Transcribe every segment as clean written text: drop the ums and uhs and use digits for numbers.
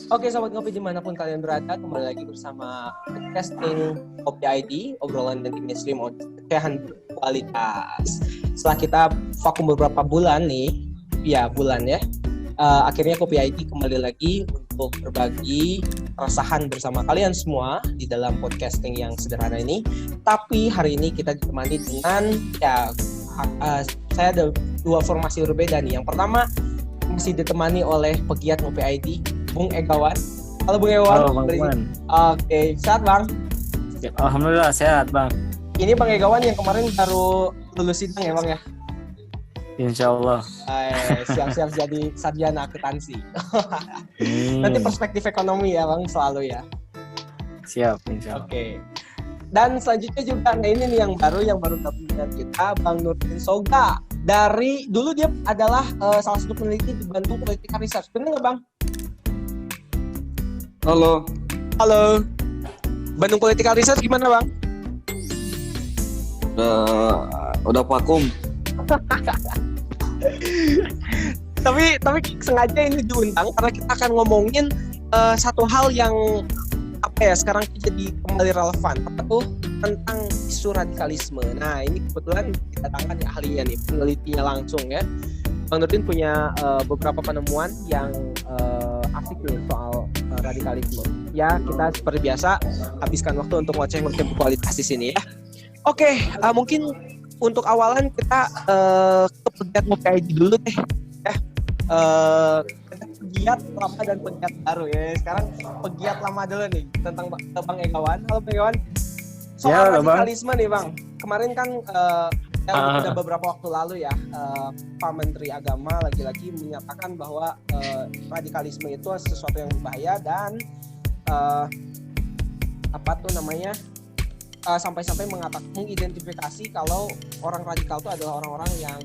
Oke sobat ngopi dimanapun kalian berada, kembali lagi bersama podcasting Kopi ID, obrolan dan mainstream ocehan berkualitas. Setelah kita vakum beberapa bulan nih, akhirnya Kopi ID kembali lagi untuk berbagi keresahan bersama kalian semua di dalam podcasting yang sederhana ini. Tapi hari ini kita ditemani dengan saya ada dua formasi berbeda nih. Yang pertama masih ditemani oleh pegiat Kopi ID, Bung Egawan. Halo Bung Egawan. Halo Bang Egawan. Oke, sehat Bang? Alhamdulillah sehat Bang. Ini Bang Egawan yang kemarin baru lulus sidang ya Bang ya? Insya Allah. Siap-siap jadi sarjana akuntansi. Nanti perspektif ekonomi ya Bang selalu ya. Siap, insya Allah. Oke. Dan selanjutnya juga ini nih yang baru gabung dengan kita, Bang Nurdin Soga. Dari dulu dia adalah salah satu peneliti di Bandung Political Research. Benar nggak Bang? Halo. Bandung Political Research gimana Bang? Udah vakum. tapi sengaja ini diundang karena kita akan ngomongin satu hal yang sekarang jadi kembali relevan, tentang isu radikalisme. Nah ini kebetulan kita datangkan ya ahlinya nih, penelitinya langsung ya. Bang Nurdin punya beberapa penemuan yang asik nih soal radikalisme. Ya kita seperti biasa habiskan waktu untuk ngoceh berkualitas di sini ya. Oke, mungkin untuk awalan kita ke pegiat Kopi ID dulu deh ya. Pegiat lama dan pegiat baru ya. Sekarang pegiat lama dulu nih tentang Bang Egawan. Halo Bang Egawan. Soal radikalisme nih Bang. Kemarin kan udah beberapa waktu lalu ya, Pak Menteri Agama lagi-lagi menyatakan bahwa radikalisme itu sesuatu yang berbahaya dan sampai-sampai mengidentifikasi kalau orang radikal itu adalah orang-orang yang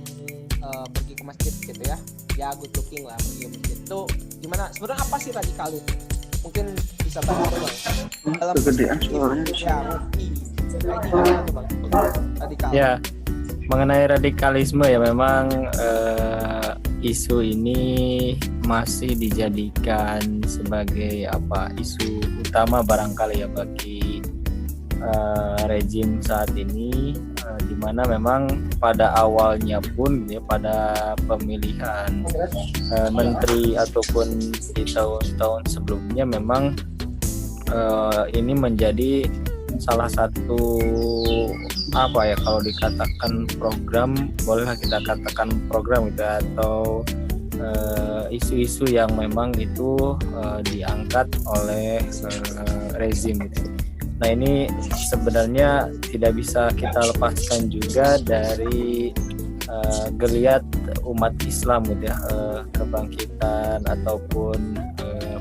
pergi ke masjid gitu ya good looking lah, pergi ke masjid. Itu gimana sebenarnya, apa sih radikal itu? Mungkin bisa bantu Bang dalam kegedean suaranya. Radikal. Ya, mengenai radikalisme ya memang isu ini masih dijadikan sebagai isu utama barangkali ya bagi rejim saat ini, di mana memang pada awalnya pun gitu ya, pada pemilihan menteri ataupun di tahun-tahun sebelumnya memang ini menjadi salah satu kalau dikatakan program, bolehlah kita katakan program gitu, atau isu-isu yang memang itu diangkat oleh rezim gitu. Nah ini sebenarnya tidak bisa kita lepaskan juga dari geliat umat Islam gitu ya, kebangkitan ataupun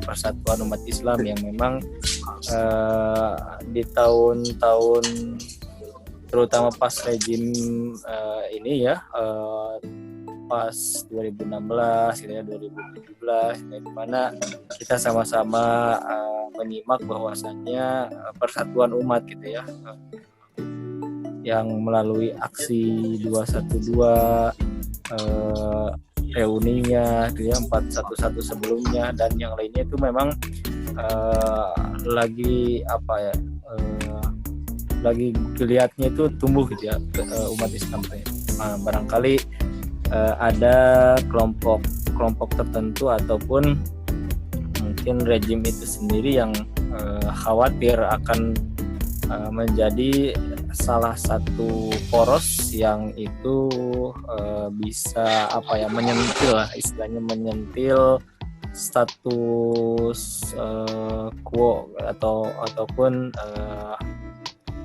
persatuan umat Islam yang memang di tahun-tahun terutama pas rejim ini ya, pas 2016 gitu ya, 2017 di mana kita sama-sama menyimak bahwasannya persatuan umat gitu ya, yang melalui aksi 212, reuninya gitu ya, 411 sebelumnya dan yang lainnya itu memang lagi lagi geliatnya itu tumbuh gitu ya, umat Islam. Barangkali ada kelompok tertentu ataupun mungkin rejim itu sendiri yang khawatir akan menjadi salah satu poros yang itu bisa menyentil lah, istilahnya menyentil status quo ataupun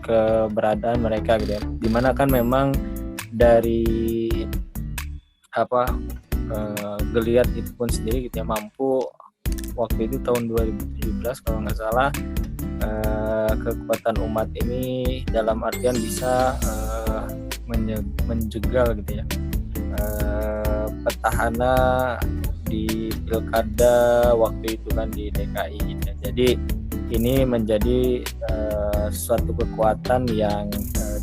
keberadaan mereka gitu ya. Dimana kan memang dari geliat itu pun sendiri gitu ya, mampu waktu itu tahun 2017 kalau nggak salah, kekuatan umat ini dalam artian bisa menjegal gitu ya petahana di pilkada waktu itu kan di DKI gitu ya. Jadi ini menjadi suatu kekuatan yang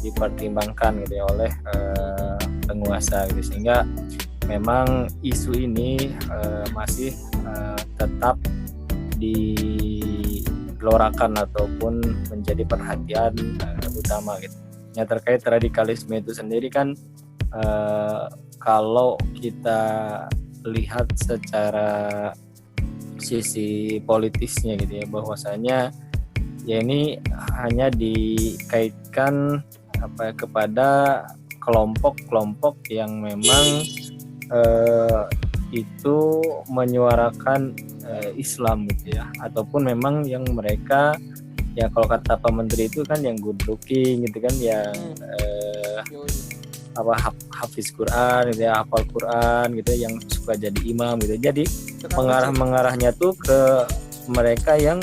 dipertimbangkan gitu ya oleh penguasa gitu, sehingga memang isu ini masih tetap digelorakan ataupun menjadi perhatian utama gitu. Yang terkait radikalisme itu sendiri kan kalau kita lihat secara sisi politisnya gitu ya, bahwasanya ya ini hanya dikaitkan kepada kelompok-kelompok yang memang itu menyuarakan Islam gitu ya, ataupun memang yang mereka ya kalau kata Pak Menteri itu kan yang good looking gitu kan, yang hafiz Quran gitu ya, hafal Quran gitu ya, yang suka jadi imam gitu. Jadi mengarahnya tuh ke mereka yang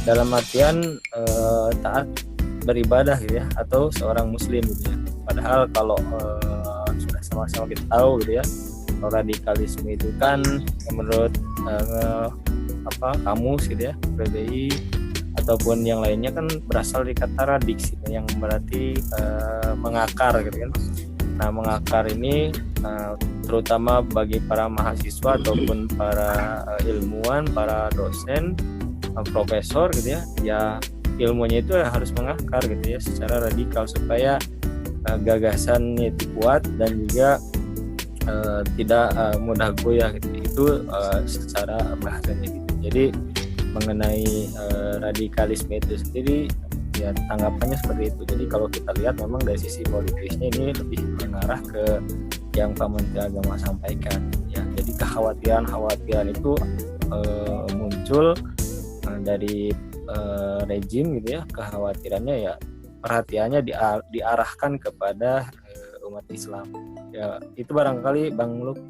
dalam artian taat beribadah gitu ya, atau seorang muslim gitu ya. Padahal kalau sudah sama-sama kita tahu gitu ya, radikalisme itu kan menurut kamus gitu ya, PBI ataupun yang lainnya kan berasal dari kata radix gitu, yang berarti mengakar gitu kan. Nah, mengakar ini terutama bagi para mahasiswa ataupun para ilmuwan, para dosen, profesor gitu ya, ya ilmunya itu harus mengakar gitu ya secara radikal supaya gagasannya itu kuat dan juga tidak mudah goyah gitu. Itu secara bahasanya gitu. Jadi mengenai radikalisme itu sendiri ya tanggapannya seperti itu. Jadi kalau kita lihat memang dari sisi politisnya ini lebih mengarah ke yang Pak Menteri Agama sampaikan ya. Jadi kekhawatiran itu muncul dari rejim gitu ya. Kekhawatirannya ya, perhatiannya diarahkan kepada umat Islam ya. Itu barangkali Bang Luk.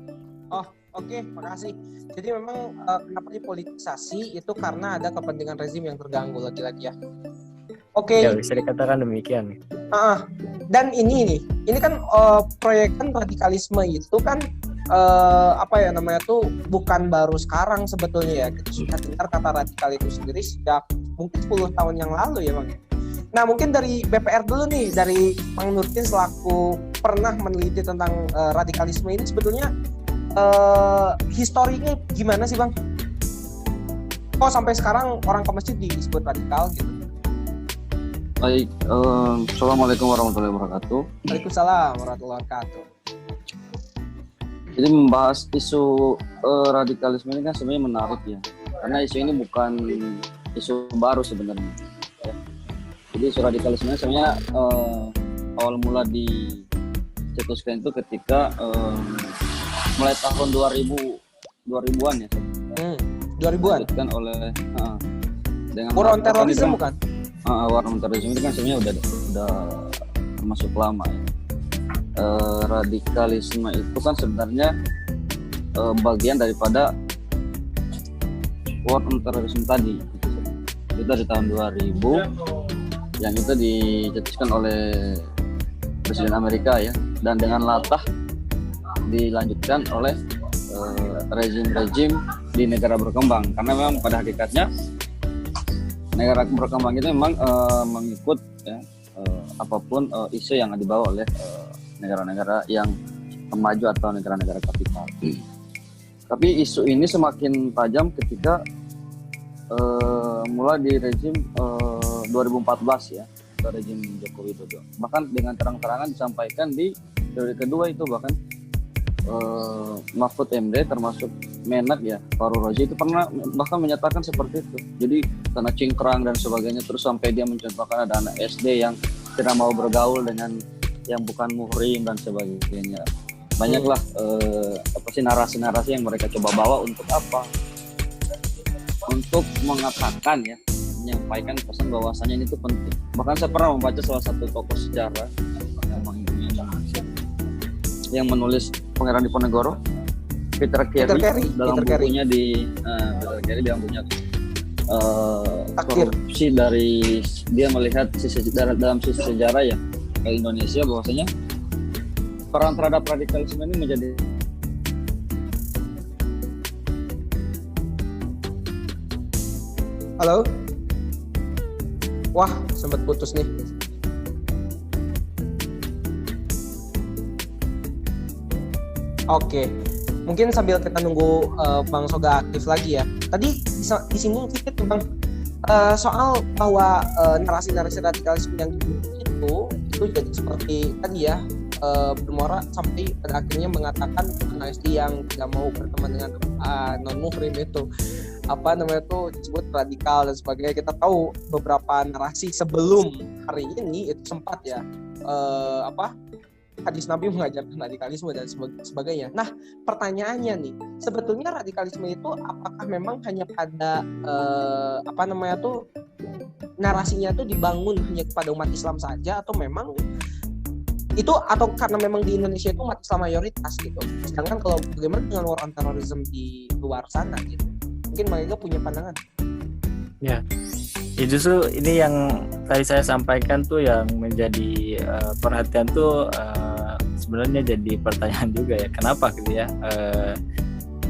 Oke, makasih. Jadi memang kenapa dipolitisasi itu karena ada kepentingan rezim yang terganggu lagi-lagi ya. Oke. Ya, bisa dikatakan demikian. Dan ini kan proyekan radikalisme itu kan bukan baru sekarang sebetulnya ya. Kita sudah dengar kata radikal itu sendiri sejak mungkin 10 tahun yang lalu ya Bang. Nah, mungkin dari BPR dulu nih, dari Bang Nurdin selaku pernah meneliti tentang radikalisme ini, sebetulnya historinya gimana sih Bang? Kok sampai sekarang orang ke masjid disebut radikal gitu? Baik, Assalamualaikum warahmatullahi wabarakatuh. Waalaikumsalam warahmatullahi wabarakatuh. Jadi membahas isu radikalisme ini kan sebenarnya menarik ya, karena isu ini bukan isu baru sebenarnya. Ya. Jadi isu radikalisme ini sebenarnya awal mula dicetuskan itu ketika mulai tahun 2000-an ya. 2000-an? Dicetuskan oleh dengan war on terorisme bukan? War on terorisme itu kan sebenarnya udah termasuk lama ya. Radikalisme itu kan sebenarnya bagian daripada war on terorisme tadi itu dari tahun 2000 yang itu dicetuskan oleh Presiden Amerika ya, dan dengan latah dilanjutkan oleh rezim-rezim di negara berkembang, karena memang pada hakikatnya negara berkembang itu memang mengikut ya, apapun isu yang dibawa oleh negara-negara yang maju atau negara-negara kapital. Tapi isu ini semakin tajam ketika mulai di rezim 2014 ya, rezim Joko Widodo. Bahkan dengan terang-terangan disampaikan di periode kedua itu, bahkan Mahfud MD termasuk Menak ya, Fahrul Razi itu pernah bahkan menyatakan seperti itu. Jadi karena cingkrang dan sebagainya, terus sampai dia mencontohkan ada anak SD yang tidak mau bergaul dengan yang bukan muhrim dan sebagainya. Banyaklah narasi-narasi yang mereka coba bawa untuk apa? Untuk mengatakan ya, menyampaikan pesan bahwasanya ini tuh penting. Bahkan saya pernah membaca salah satu tokoh sejarah yang menulis Pangeran Diponegoro, Peter Carey dalam bukunya Peter Carey dalam bukunya korupsi, dari dia melihat dalam sisi sejarah ya ke Indonesia, bahwasanya peran terhadap radikalisme ini menjadi Halo? Wah, sempat putus nih. Oke. Mungkin sambil kita nunggu Bang Soga aktif lagi ya. Tadi disinggung sedikit tuh Bang soal bahwa narasi-narasi radikalisme yang dibentuk itu jadi seperti tadi ya, bermuara sampai pada akhirnya mengatakan nasionalis yang tidak mau berteman dengan non muslim itu disebut radikal dan sebagainya. Kita tahu beberapa narasi sebelum hari ini itu sempat ya hadis Nabi mengajarkan radikalisme dan sebagainya. Nah, pertanyaannya nih, sebetulnya radikalisme itu apakah memang hanya pada narasinya itu dibangun hanya kepada umat Islam saja, atau memang itu, atau karena memang di Indonesia itu umat Islam mayoritas gitu. Sedangkan kalau bagaimana dengan war on terrorism di luar sana gitu? Mungkin Bang Ega punya pandangan. Ya, justru ini yang tadi saya sampaikan tuh yang menjadi perhatian tuh sebenarnya jadi pertanyaan juga ya, kenapa gitu ya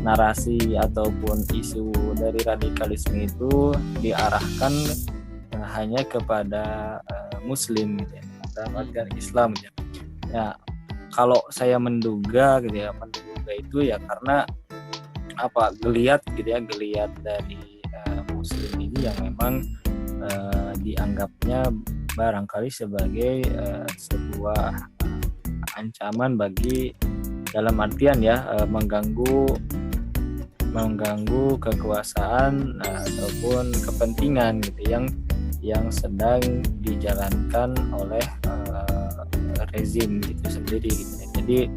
narasi ataupun isu dari radikalisme itu diarahkan hanya kepada Muslim gitu ya, dalam artian Islam gitu ya. Ya, kalau saya menduga gitu ya, itu ya karena geliat dari Muslim ini yang memang dianggapnya barangkali sebagai sebuah ancaman bagi, dalam artian ya, mengganggu kekuasaan ataupun kepentingan gitu yang sedang dijalankan oleh rezim itu sendiri gitu ya. Jadi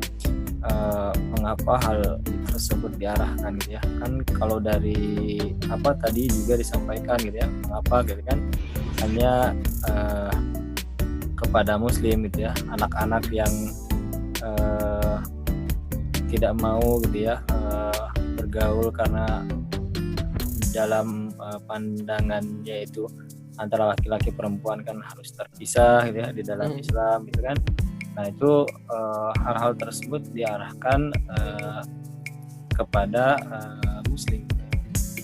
mengapa hal tersebut diarahkan gitu ya, kan kalau dari tadi juga disampaikan gitu ya, mengapa gitu kan hanya kepada Muslim gitu ya, anak-anak yang tidak mau gitu ya bergaul karena dalam pandangannya itu antara laki-laki perempuan kan harus terpisah gitu ya di dalam Islam gitu kan. Nah itu hal-hal tersebut diarahkan kepada Muslim,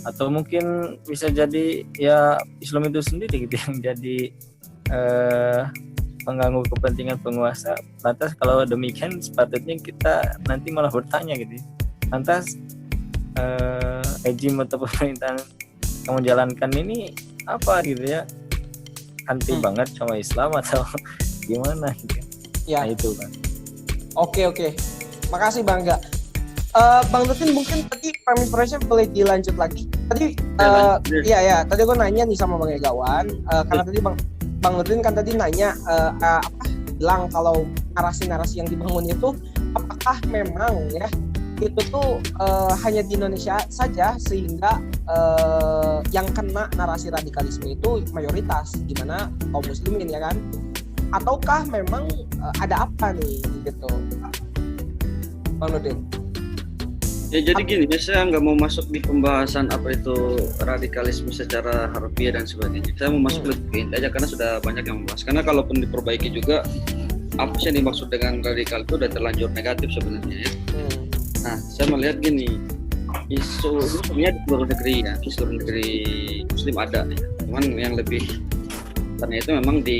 atau mungkin bisa jadi ya Islam itu sendiri gitu yang jadi pengganggu kepentingan penguasa. Lantas kalau demikian sepatutnya kita nanti malah bertanya gitu, lantas rejim atau pemerintahan kamu jalankan ini apa gitu ya, anti banget sama Islam atau gimana gitu ya. Nah itu kan. Oke, makasih Bang Ga. Bang Nutin mungkin tadi premis-premisnya boleh dilanjut lagi. Tadi tadi gue nanya nih sama Bang Egawan, karena tadi Bang Nutin kan tadi nanya bilang kalau narasi-narasi yang dibangun itu apakah memang ya itu tuh hanya di Indonesia saja, sehingga yang kena narasi radikalisme itu mayoritas, gimana kaum muslimin ya kan, ataukah memang ada apa nih gitu, Bang Nudin? Ya jadi gini, saya nggak mau masuk di pembahasan apa itu radikalisme secara harfiah dan sebagainya. Saya mau masuk lebih ke inti aja, karena sudah banyak yang membahas. Karena kalaupun diperbaiki juga, apa sih yang dimaksud dengan radikal itu udah terlanjur negatif sebenarnya ya. Nah, saya melihat gini, isu ini sebenarnya di seluruh negeri ya, di seluruh negeri Muslim ada ya. Cuman yang lebih karena itu memang di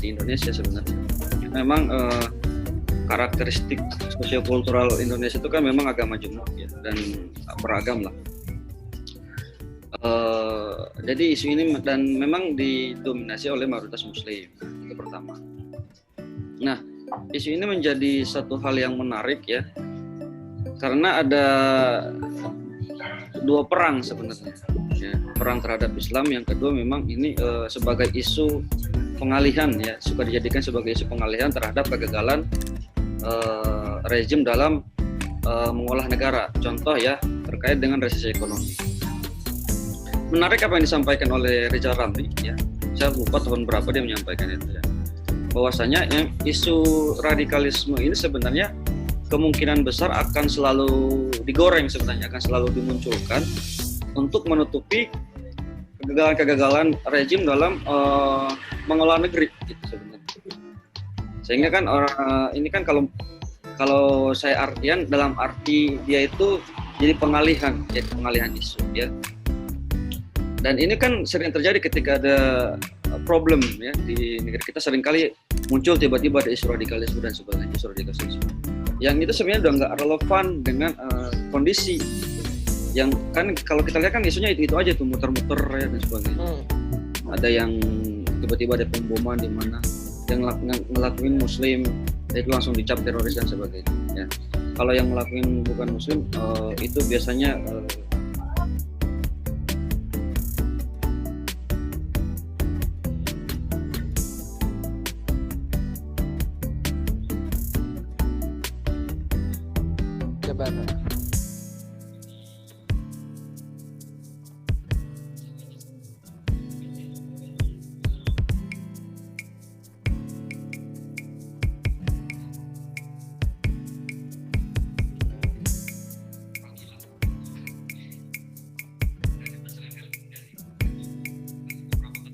Indonesia sebenarnya. Memang karakteristik sosiokultural Indonesia itu kan memang agak majemuk ya, dan beragam lah. Jadi isu ini dan memang didominasi oleh mayoritas Muslim, itu pertama. Nah, isu ini menjadi satu hal yang menarik ya, karena ada dua perang sebenarnya ya. Perang terhadap Islam, yang kedua memang ini sebagai isu pengalihan ya, suka dijadikan sebagai isu pengalihan terhadap kegagalan rezim dalam mengolah negara. Contoh ya, terkait dengan resesi ekonomi. Menarik apa yang disampaikan oleh Rizal Ramli ya, saya lupa tahun berapa dia menyampaikan itu ya, bahwasanya isu radikalisme ini sebenarnya kemungkinan besar akan selalu digoreng, sebenarnya akan selalu dimunculkan untuk menutupi kegagalan rejim dalam mengelola negeri gitu sebenarnya. Sehingga kan ini kan kalau saya artian dalam arti dia itu jadi pengalihan isu ya. Dan ini kan sering terjadi ketika ada problem ya di negeri kita, seringkali muncul tiba-tiba ada isu radikalisme dan sebagainya, isu radikalisme. yang itu sebenarnya udah nggak relevan dengan kondisi yang kan kalau kita lihat kan isunya itu aja tuh muter-muter ya dan sebagainya. Ada yang tiba-tiba ada pemboman di mana yang ngelakuin muslim itu langsung dicap teroris dan sebagainya ya. Kalau yang ngelakuin bukan muslim itu biasanya Jabatan.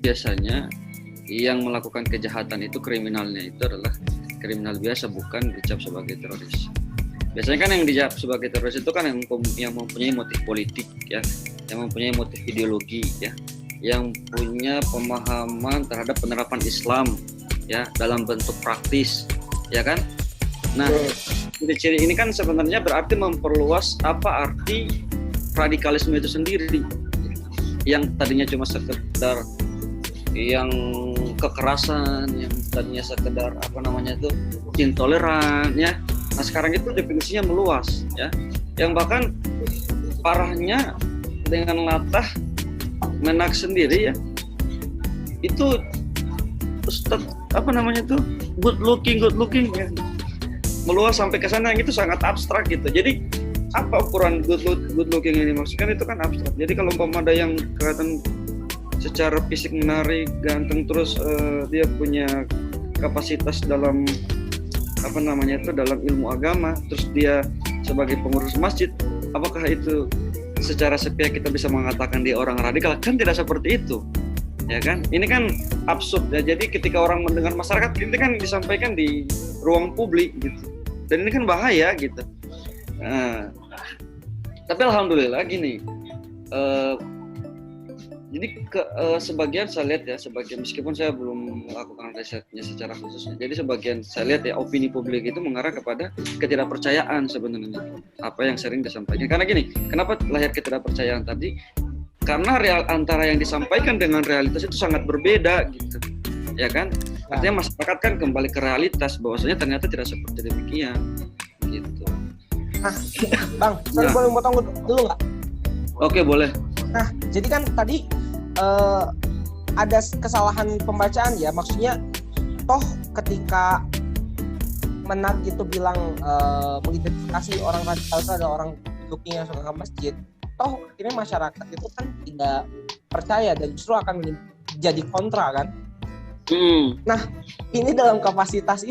biasanya yang melakukan kejahatan itu kriminalnya itu adalah kriminal biasa, bukan dicap sebagai teroris. Biasanya kan yang dicap sebagai teroris itu kan yang mempunyai motif politik ya, yang mempunyai motif ideologi ya, yang punya pemahaman terhadap penerapan Islam ya dalam bentuk praktis ya kan. Nah, ciri-ciri ini kan sebenarnya berarti memperluas apa arti radikalisme itu sendiri. Yang tadinya cuma sekedar yang kekerasan, yang tadinya sekedar intoleran ya. Nah sekarang itu definisinya meluas ya, yang bahkan parahnya dengan latah Menak sendiri ya, itu Ustadz good looking ya, meluas sampai ke sana, yang itu sangat abstrak gitu. Jadi apa ukuran good looking ini, maksudnya itu kan abstrak. Jadi kalau ada yang kelihatan secara fisik menarik, ganteng, terus dia punya kapasitas dalam dalam ilmu agama, terus dia sebagai pengurus masjid, apakah itu secara sepihak kita bisa mengatakan dia orang radikal? Kan tidak seperti itu, ya kan? Ini kan absurd ya. Jadi ketika orang mendengar, masyarakat ini kan disampaikan di ruang publik gitu, dan ini kan bahaya gitu. Tapi alhamdulillah gini. Jadi sebagian saya lihat ya, meskipun saya belum melakukan risetnya secara khususnya, jadi sebagian saya lihat ya opini publik itu mengarah kepada ketidakpercayaan sebenarnya apa yang sering disampaikan. Karena gini, kenapa lahir ketidakpercayaan tadi? Karena antara yang disampaikan dengan realitas itu sangat berbeda gitu, ya kan? Artinya masyarakat kan kembali ke realitas bahwasanya ternyata tidak seperti demikian gitu. Bang, saya boleh potong dulu nggak? Oke, boleh. Nah, jadi kan tadi ada kesalahan pembacaan ya, maksudnya toh ketika Menak itu bilang mengidentifikasi orang radikal itu adalah orang looking yang suka ke masjid, toh akhirnya masyarakat itu kan tidak percaya dan justru akan jadi kontra kan. Nah, ini dalam kapasitas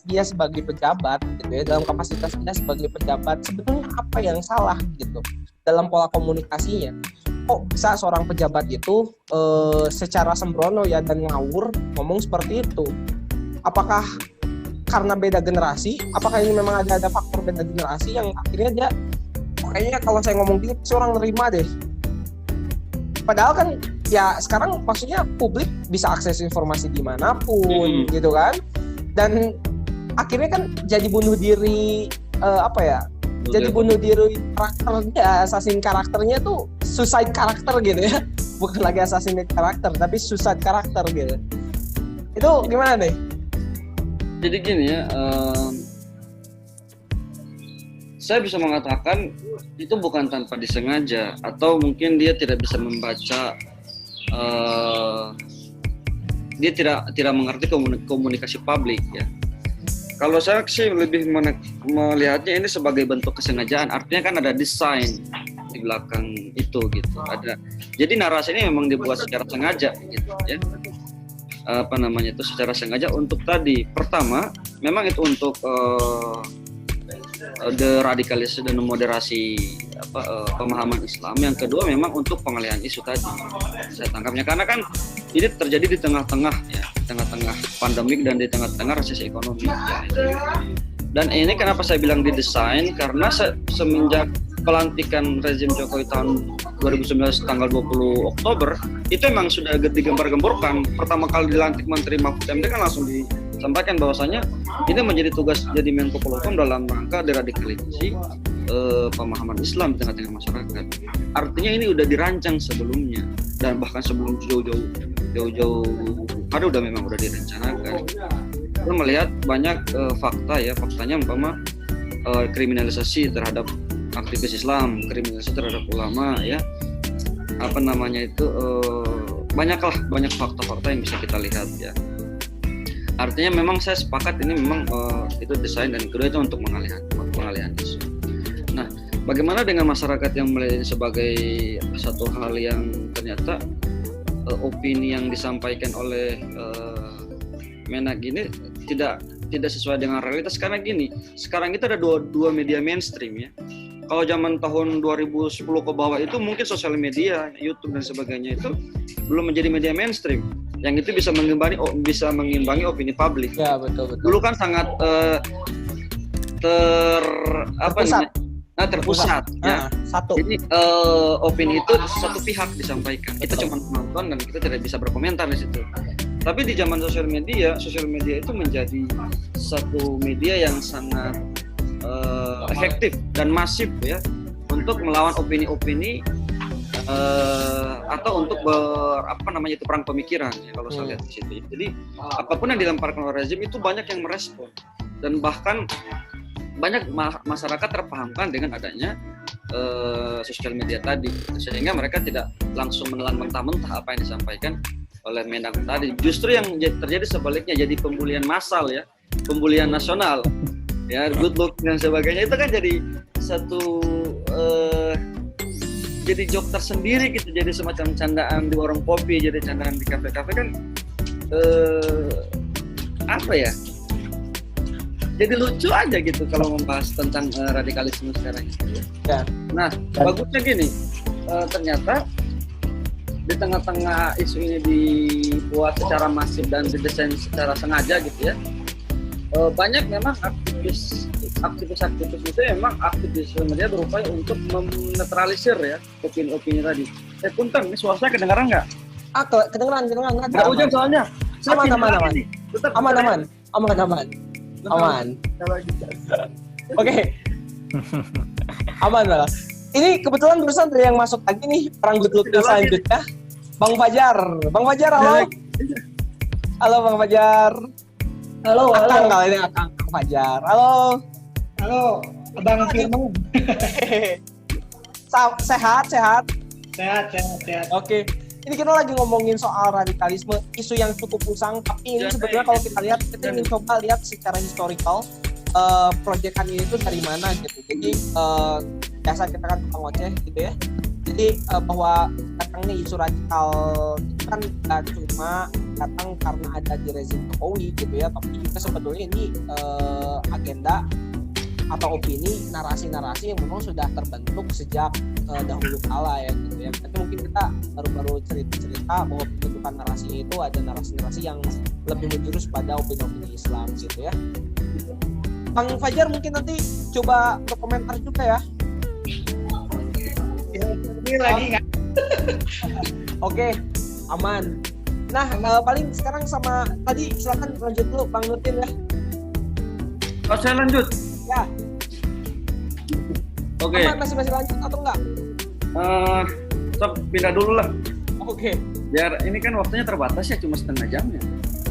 dia sebagai pejabat gitu ya, dalam kapasitas dia sebagai pejabat, sebetulnya apa yang salah gitu dalam pola komunikasinya? Kok bisa seorang pejabat itu secara sembrono ya dan ngawur ngomong seperti itu? Apakah karena beda generasi? Apakah ini memang ada faktor beda generasi yang akhirnya dia kayaknya kalau saya ngomong gitu seorang nerima deh? Padahal kan ya sekarang maksudnya publik bisa akses informasi dimanapun gitu kan, dan akhirnya kan jadi bunuh diri jadi bunuh diri karakternya, assassin karakternya tuh suicide karakter gitu ya, bukan lagi assassinate karakter tapi suicide karakter gitu. Itu gimana deh? Jadi gini ya, saya bisa mengatakan itu bukan tanpa disengaja, atau mungkin dia tidak bisa membaca, dia tidak mengerti komunikasi publik ya. Kalau saya sih lebih melihatnya ini sebagai bentuk kesengajaan, artinya kan ada desain di belakang itu gitu. Jadi narasi ini memang dibuat secara sengaja gitu ya. Secara sengaja untuk tadi, pertama memang itu untuk deradikalisasi dan moderasi pemahaman Islam. Yang kedua memang untuk pengalihan isu tadi, saya tangkapnya, karena kan ini terjadi di tengah-tengah pandemik dan di tengah-tengah resesi ekonomi ya. Dan ini kenapa saya bilang didesain, karena semenjak pelantikan rezim Jokowi tahun 2019 tanggal 20 Oktober itu memang sudah digembar-gemborkan. Pertama kali dilantik Menteri Mahfud MD kan langsung sampaikan bahwasanya ini menjadi tugas jadi Menko Polhukam dalam rangka deradikalisasi pemahaman Islam di tengah-tengah masyarakat. Artinya ini udah dirancang sebelumnya dan bahkan sebelum jauh-jauh hari memang udah direncanakan. Kita melihat banyak faktanya umpama kriminalisasi terhadap aktivis Islam, kriminalisasi terhadap ulama ya. Banyak fakta-fakta yang bisa kita lihat ya. Artinya memang saya sepakat ini memang itu desain dan kedua itu untuk pengalihan isu. Nah, bagaimana dengan masyarakat yang melihat ini sebagai satu hal yang ternyata opini yang disampaikan oleh Menak ini tidak sesuai dengan realitas karena gini, sekarang itu ada dua media mainstream ya. Kalau zaman tahun 2010 ke bawah itu mungkin sosial media, YouTube dan sebagainya itu belum menjadi media mainstream. Yang itu bisa mengimbangi opini publik. Ya, betul. Dulu kan sangat terpusat ya. Satu. Jadi opini itu satu pihak disampaikan. Kita cuma menonton dan kita tidak bisa berkomentar di situ. Tapi di zaman sosial media itu menjadi satu media yang sangat efektif dan masif ya untuk melawan opini-opini atau untuk perang pemikiran ya kalau saya lihat di situ. Jadi apapun yang dilemparkan oleh rezim itu banyak yang merespon dan bahkan banyak masyarakat terpahamkan dengan adanya sosial media tadi sehingga mereka tidak langsung menelan mentah-mentah apa yang disampaikan oleh Menak tadi. Justru yang terjadi sebaliknya jadi pembulian massal ya, pembulian nasional. Ya, good look dan sebagainya itu kan jadi satu jadi joke tersendiri gitu, jadi semacam candaan di warung kopi, jadi candaan di kafe-kafe kan jadi lucu aja gitu kalau membahas tentang radikalisme sekarang ya. Nah, bagusnya gini, ternyata di tengah-tengah isu ini dibuat secara masif dan didesain secara sengaja gitu ya. Banyak memang aktivis itu memang aktivis media berupaya untuk menetralisir ya opini-opini tadi. Punten, ini suara saya kedengaran nggak? Kedengeran. Nggak hujan soalnya. Aman. Oke. Aman lah. Ini kebetulan barusan ada yang masuk lagi nih perang good looking selanjutnya. Bang Fajar, halo. Halo Bang Fajar. Halo. Kali ini Kang Fajar. Halo, Abang Firman. Sehat. Sehat. Oke. Ini kita lagi ngomongin soal radikalisme, isu yang cukup usang, tapi ini sebenarnya kalau kita lihat, kita ingin coba lihat secara historical proyekan ini tuh dari mana gitu. Jadi biasa kita kan tukang ngoceh gitu ya. Jadi bahwa datangnya isu radikal itu kan gak cuma datang karena ada di rezim Jokowi gitu ya, tapi juga sebetulnya ini agenda atau opini, narasi-narasi yang memang sudah terbentuk sejak dahulu kala ya gitu ya. Tapi mungkin kita baru-baru cerita bahwa pembentukan narasinya itu ada narasi-narasi yang lebih menjurus pada opini-opini Islam gitu ya. Bang Fajar mungkin nanti coba berkomentar juga ya. Ini lagi nggak? Oke, aman. Nah, paling sekarang sama tadi silakan lanjut dulu Bang Nutin ya. Oh, saya lanjut. Ya. Oke. Aman, masih lanjut atau enggak? Pindah dulu lah. Oke. Biar ini kan waktunya terbatas ya, cuma setengah jamnya.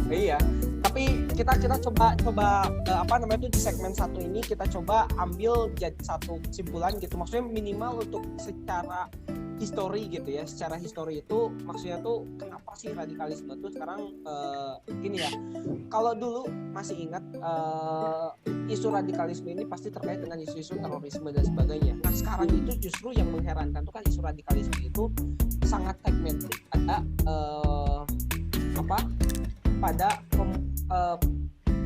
Iya. Tapi kita coba di segmen satu ini kita coba ambil jadi satu kesimpulan gitu. Maksudnya minimal untuk secara histori gitu ya. Secara histori itu maksudnya tuh kenapa sih radikalisme tuh sekarang gini ya. Kalau dulu masih ingat isu radikalisme ini pasti terkait dengan isu-isu terorisme dan sebagainya. Nah, sekarang itu justru yang mengherankan tuh kan isu radikalisme itu sangat segmented pada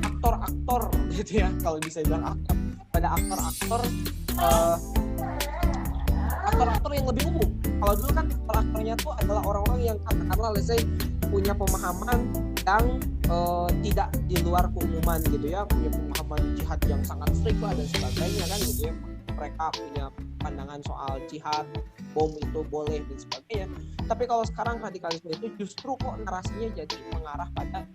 aktor-aktor gitu ya, kalau bisa bilang aktor, pada aktor-aktor yang lebih umum. Kalau dulu kan aktornya tuh adalah orang-orang yang katakanlah let's say punya pemahaman yang tidak di luar keumuman gitu ya, punya pemahaman jihad yang sangat strict lah dan sebagainya kan gitu ya. Mereka punya pandangan soal jihad, bom itu boleh dan sebagainya. Tapi kalau sekarang radikalisme itu justru kok narasinya jadi mengarah pada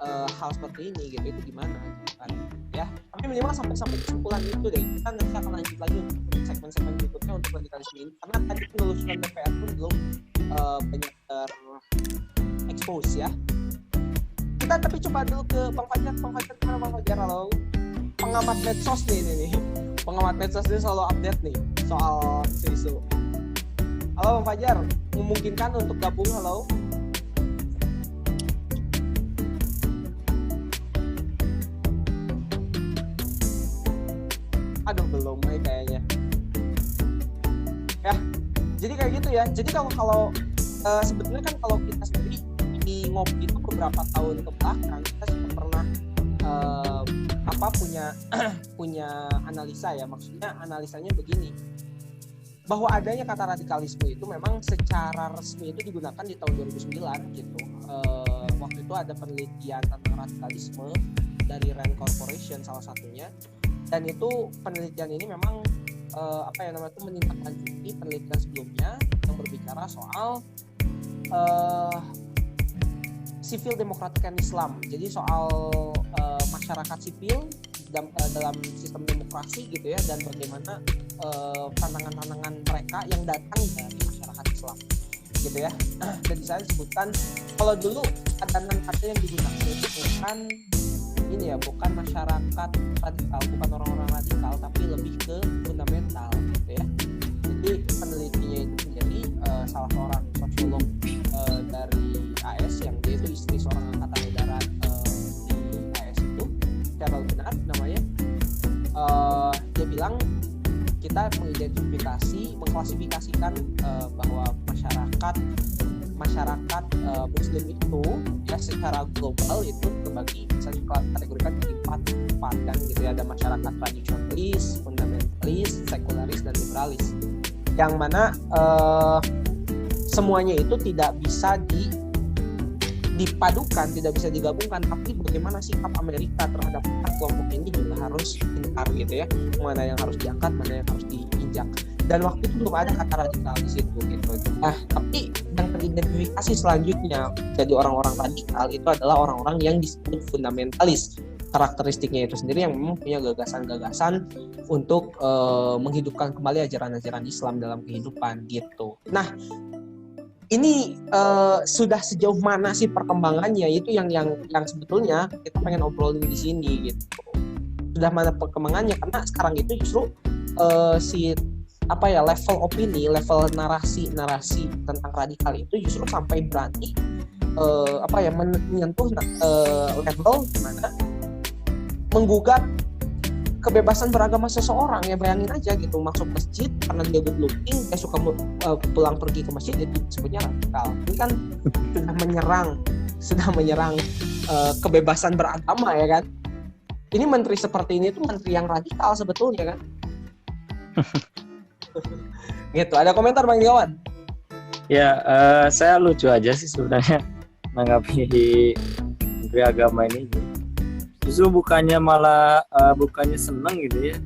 hal seperti ini gitu, itu gimana gitu kan ya. Tapi minimal sampai kesimpulan itu deh, kita nanti akan lanjut lagi untuk segmen-segmen berikutnya untuk radikalisme ini, karena tadi penelusuran DPR pun belum banyak terekspos ya. Kita tapi coba dulu ke Bang Fajar karena Bang Fajar halo, pengamat medsos nih. Pengamat medsos ini selalu update nih soal isu-isu. Halo Bang Fajar, memungkinkan untuk gabung? Halo. Aduh belum kayaknya. Ya, jadi kayak gitu ya. Jadi kalau sebetulnya kan kalau kita sendiri di ngopi itu beberapa tahun ke belakang kita sudah pernah punya analisa ya. Maksudnya analisanya begini, bahwa adanya kata radikalisme itu memang secara resmi itu digunakan di tahun 2009 gitu. Waktu itu ada penelitian tentang radikalisme dari Rand Corporation salah satunya, dan itu penelitian ini memang menindaklanjuti penelitian sebelumnya yang berbicara soal Civil Democratic Islam. Jadi soal masyarakat sipil dalam sistem demokrasi gitu ya, dan bagaimana pandangan-pandangan mereka yang datang dari masyarakat Islam gitu ya. Dan di sana disebutkan kalau dulu kata yang digunakan itu bukan masyarakat radikal, bukan orang-orang radikal, tapi lebih ke fundamental gitu ya. Jadi penelitinya itu menjadi salah seorang sosiolog dari AS, yang dia itu istri seorang angkatan udara di AS itu, Carol Bernard namanya. Dia bilang kita mengklasifikasikan bahwa masyarakat Muslim itu ya secara global itu terbagi, bisa dikategorikan jadi empat kan gitu ya. Ada masyarakat tradisionalis, fundamentalis, sekularis, dan liberalis, yang mana semuanya itu tidak bisa dipadukan, tidak bisa digabungkan. Tapi bagaimana sikap Amerika terhadap kelompok ini juga harus pintar gitu ya, mana yang harus diangkat, mana yang harus diinjak. Dan waktu itu belum ada kata radikal di situ gitu. Tapi yang teridentifikasi selanjutnya jadi orang-orang radikal itu adalah orang-orang yang disebut fundamentalis. Karakteristiknya itu sendiri yang memang punya gagasan-gagasan untuk menghidupkan kembali ajaran-ajaran Islam dalam kehidupan gitu. Nah, ini sudah sejauh mana sih perkembangannya, itu yang sebetulnya kita pengen obrolin di sini gitu. Sudah mana perkembangannya, karena sekarang itu justru level opini, level narasi tentang radikal itu justru sampai berani menyentuh level mana menggugat kebebasan beragama seseorang. Ya bayangin aja gitu, masuk masjid karena dia good looking, dia suka pulang pergi ke masjid, itu disebutnya radikal. Ini kan sudah menyerang kebebasan beragama ya kan. Ini menteri seperti ini tuh menteri yang radikal sebetulnya kan. Gitu. Ada komentar Bang Yawan? Ya, saya lucu aja sih sebenarnya menanggapi menteri agama ini. Justru bukannya seneng gitu ya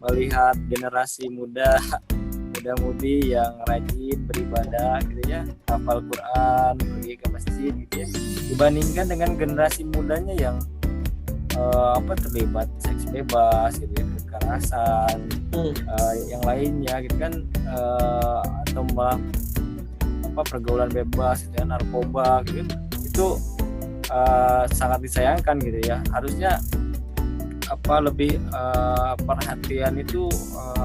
melihat generasi muda-mudi yang rajin beribadah gitu ya, hafal Quran, pergi ke masjid gitu ya, dibandingkan dengan generasi mudanya yang terlibat seks bebas gitu ya, kekerasan, yang lainnya gitu kan, atau malah pergaulan bebas gitu ya, narkoba gitu. Itu sangat disayangkan gitu ya. Harusnya lebih perhatian itu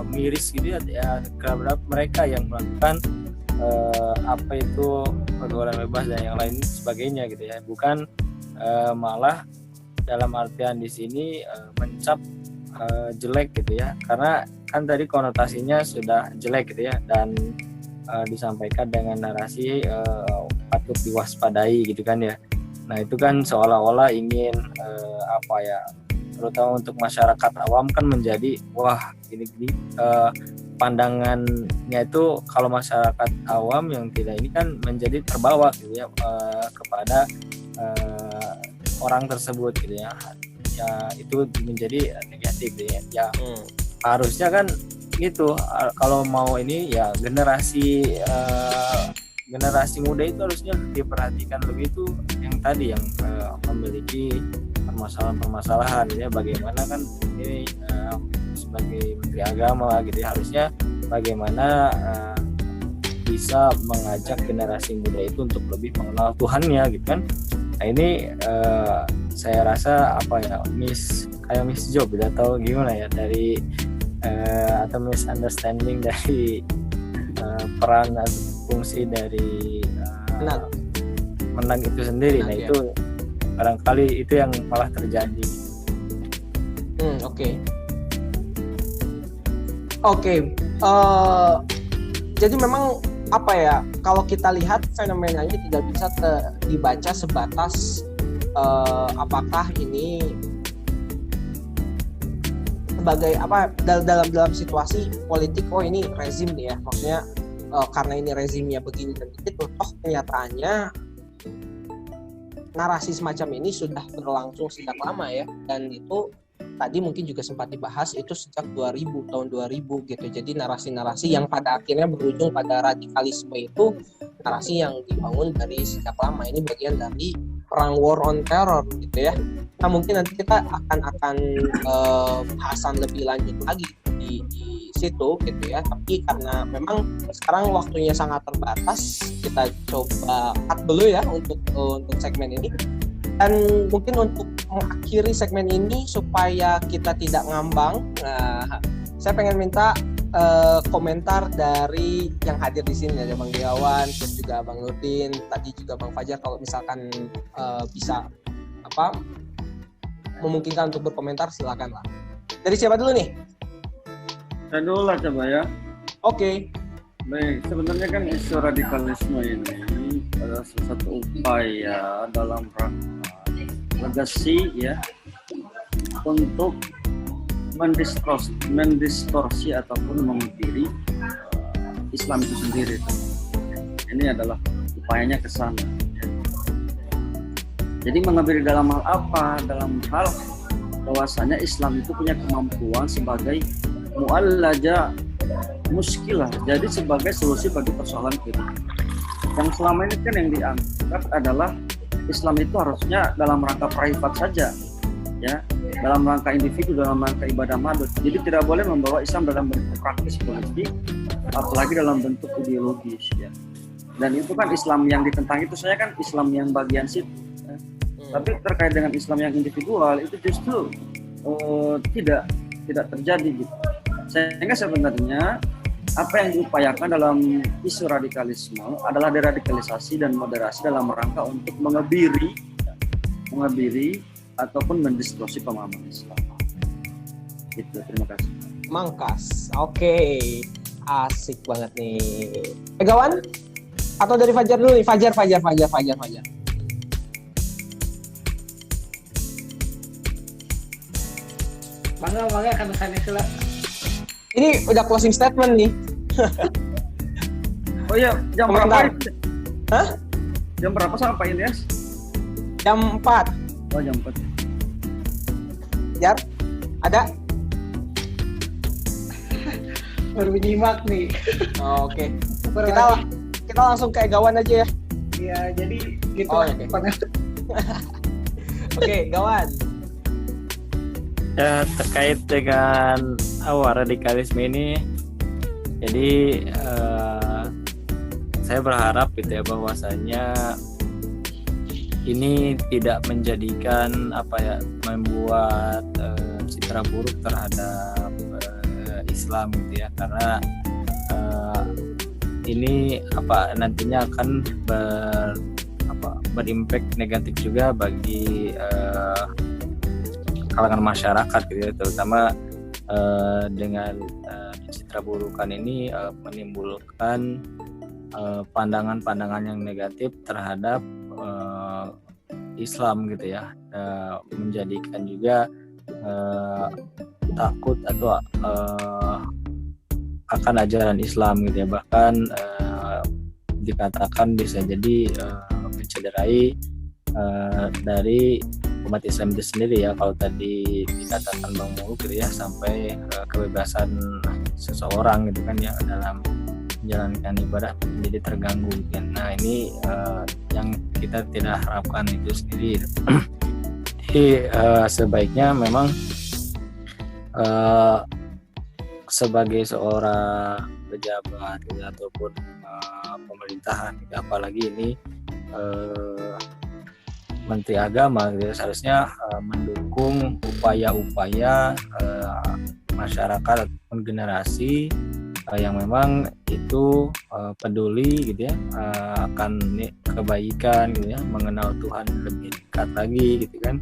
miris gitu ya terhadap mereka yang melakukan pergaulan bebas dan yang lain sebagainya gitu ya. Bukan malah dalam artian di sini mencap jelek gitu ya, karena kan tadi konotasinya sudah jelek gitu ya, dan disampaikan dengan narasi patut diwaspadai gitu kan ya. Nah itu kan seolah-olah ingin terutama untuk masyarakat awam kan menjadi ini pandangannya itu kalau masyarakat awam yang tidak ini kan menjadi terbawa gitu ya kepada orang tersebut gitu ya. Ya itu menjadi negatif gitu ya. Harusnya kan gitu, kalau mau ini ya generasi muda itu harusnya diperhatikan lebih, itu yang tadi yang memiliki permasalahan-permasalahan gitu ya. Bagaimana kan ini sebagai Menteri Agama gitu ya, harusnya bagaimana bisa mengajak generasi muda itu untuk lebih mengenal Tuhannya gitu kan. Nah ini saya rasa miss job ya, atau gimana ya, dari atau misunderstanding dari peran atau fungsi dari menang itu sendiri. Nah itu barangkali itu yang malah terjadi. Oke. Jadi memang kalau kita lihat fenomenanya tidak bisa dibaca sebatas apakah ini sebagai dalam situasi politik, ini rezim nih ya, maksudnya karena ini rezimnya begini dan begitu. Kenyataannya narasi semacam ini sudah berlangsung sejak lama ya, dan itu tadi mungkin juga sempat dibahas itu sejak tahun 2000 gitu. Jadi narasi-narasi yang pada akhirnya berujung pada radikalisme itu narasi yang dibangun dari sejak lama. Ini bagian dari perang war on terror gitu ya. Nah mungkin nanti kita akan bahasan lebih lanjut lagi di situ gitu ya. Tapi karena memang sekarang waktunya sangat terbatas, kita coba cut dulu ya untuk segmen ini. Dan mungkin untuk mengakhiri segmen ini supaya kita tidak ngambang, saya pengen minta komentar dari yang hadir di sini, ada Bang Dewan, terus juga Bang Nurdin, tadi juga Bang Fajar, kalau misalkan bisa memungkinkan untuk berkomentar, silakan lah. Dari siapa dulu nih? Saya dulu lah coba ya. Oke. Baik, sebenarnya kan isu radikalisme ini adalah salah satu upaya dalam rangka legasi ya untuk mendistorsi ataupun menghindari Islam itu sendiri. Ini adalah upayanya ke sana. Jadi mengebiri dalam hal apa? Dalam hal bahwasanya Islam itu punya kemampuan sebagai mu'allaja muskilah, jadi sebagai solusi bagi persoalan kita. Yang selama ini kan yang dianggap adalah Islam itu harusnya dalam rangka private saja, ya, dalam rangka individu, dalam rangka ibadah madud. Jadi tidak boleh membawa Islam dalam bentuk praktis politik, apalagi dalam bentuk ideologis, ya. Dan itu kan Islam yang ditentang itu saya kan Islam yang bagian situ. Ya. Tapi terkait dengan Islam yang individual itu justru tidak terjadi gitu. Sehingga sebenarnya apa yang diupayakan dalam isu radikalisme adalah deradikalisasi dan moderasi dalam rangka untuk mengebiri ataupun mendistorsi pemahaman Islam. Gitu, terima kasih. Mangkas, oke, asik banget nih. Pegawan? Atau dari Fajar dulu nih? Fajar. Bangga karena saya kelak. Ini udah closing statement nih. Oh iya, jam Komentar. berapa? Hah? Jam berapa sampai ini, Yes? Jam 4. Oh, jam 4. Jar, ada? Baru nyimak nih. Oh, oke. Kita langsung ke Gawan aja ya. Iya, jadi gitu. Oh, oke. Oke, Gawan. Ya, terkait dengan radikalisme ini, jadi saya berharap gitu ya bahwasanya ini tidak menjadikan membuat citra buruk terhadap Islam gitu ya, karena ini nantinya akan berimpact negatif juga bagi kalangan masyarakat gitu ya, terutama dengan citra burukan ini menimbulkan pandangan-pandangan yang negatif terhadap Islam gitu ya, menjadikan juga takut atau akan ajaran Islam gitu ya, bahkan dikatakan bisa jadi mencederai dari umat Islam itu sendiri ya. Kalau tadi dikatakan Bang Muluk gitu ya, sampai kebebasan seseorang gitu kan ya dalam menjalankan ibadah menjadi terganggu gitu. Nah ini yang kita tidak harapkan itu sendiri. Jadi sebaiknya memang sebagai seorang pejabat gitu, ataupun pemerintahan gitu, apalagi ini Menteri Agama gitu, seharusnya mendukung upaya-upaya masyarakat ataupun generasi yang memang itu peduli gitu ya, akan kebaikan gitu ya, mengenal Tuhan lebih dekat lagi gitu kan,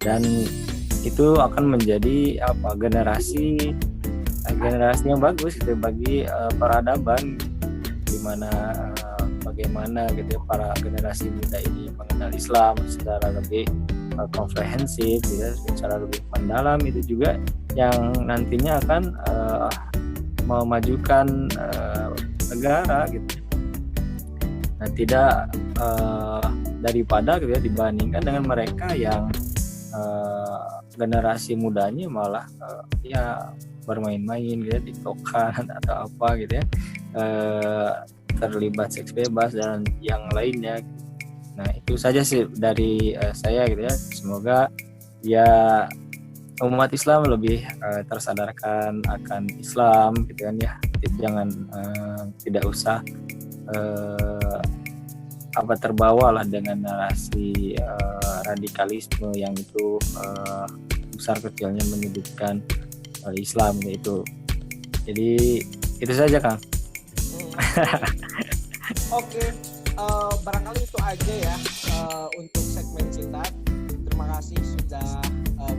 dan itu akan menjadi generasi yang bagus gitu bagi peradaban, di mana bagaimana gitu ya, para generasi muda ini mengenal Islam secara lebih komprehensif gitu ya, secara lebih mendalam. Itu juga yang nantinya akan memajukan negara gitu. Nah, tidak daripada gitu ya, dibandingkan dengan mereka yang generasi mudanya malah ya bermain-main gitu ya, tiktokan atau apa gitu ya, terlibat seks bebas dan yang lainnya. Nah, itu saja sih dari saya gitu ya. Semoga ya umat Islam lebih tersadarkan akan Islam gitu kan ya. Jangan tidak usah terbawa lah dengan narasi radikalisme yang itu besar kecilnya menyudutkan Islam gitu. Jadi itu saja, Kang. Oke, barangkali itu aja ya untuk segmen kita. Terima kasih sudah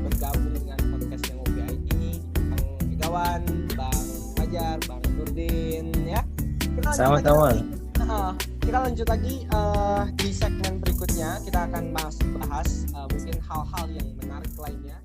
bergabung dengan podcast yang OPID ini, Bang Igawan, Bang Fajar, Bang Nurdin ya. Sama-sama. Kita lanjut lagi di segmen berikutnya. Kita akan bahas mungkin hal-hal yang menarik lainnya.